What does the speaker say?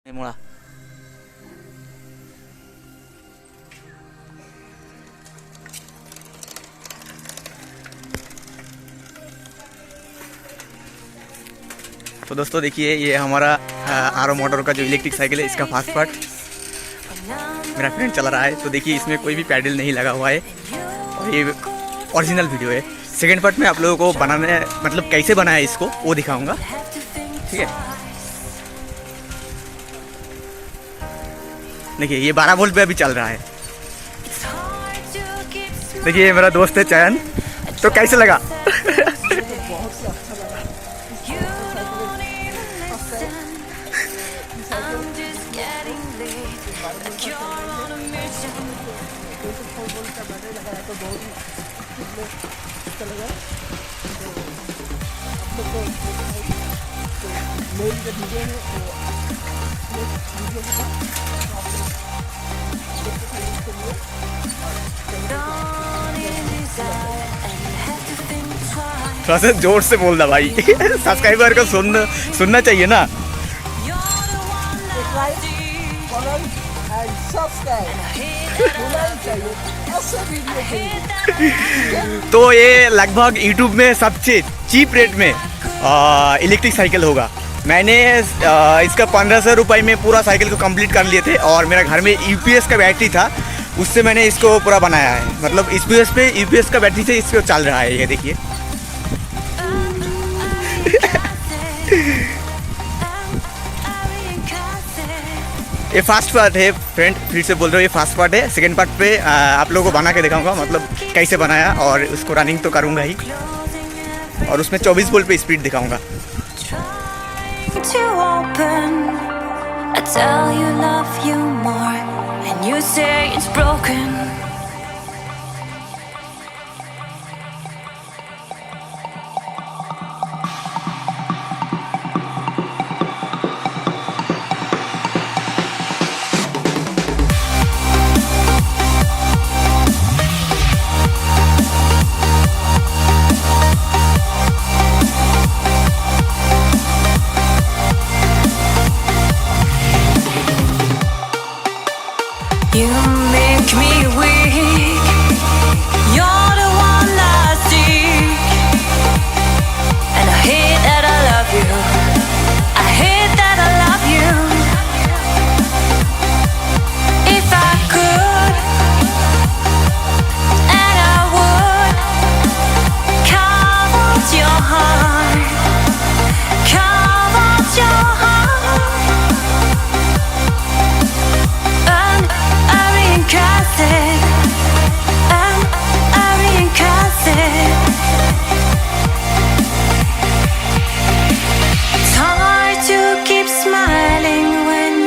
मुड़ा तो दोस्तों देखिए, ये हमारा आरओ मोटर का जो इलेक्ट्रिक साइकिल है, इसका फास्ट पार्ट मेरा फ्रेंड चला रहा है। तो देखिए, इसमें कोई भी पैडल नहीं लगा हुआ है और ये ओरिजिनल वीडियो है। सेकेंड पार्ट में आप लोगों को बनाने मतलब कैसे बनाया इसको वो दिखाऊंगा, ठीक है। देखिए, ये 12 वोल्ट पे अभी चल रहा है। देखिए, ये मेरा दोस्त है चयन। तो कैसे लगा? थोड़ा सा जोर से बोल दा भाई। सब्सक्राइबर को सुनना चाहिए ना। तो ये लगभग यूट्यूब में सबसे चीप रेट में इलेक्ट्रिक साइकिल होगा। मैंने इसका 1500 रुपये में पूरा साइकिल को कंप्लीट कर लिए थे और मेरा घर में यूपीएस का बैटरी था, उससे मैंने इसको पूरा बनाया है। मतलब यूपीएस का बैटरी से इसको चल रहा है। ये देखिए। ये फास्ट पार्ट है फ्रेंड, फिर से बोल रहा हूँ, ये फास्ट पार्ट है। सेकंड पार्ट पे आप लोगों को बना के दिखाऊंगा, मतलब कैसे बनाया, और उसको रनिंग तो करूँगा ही, और उसमें 24 वोल्ट पे स्पीड दिखाऊंगा। You make me weak. You're the one I seek, and I hate that I love you. I hate that I love you. If I could, and I would, carve out your heart, carve out your heart. And I mean,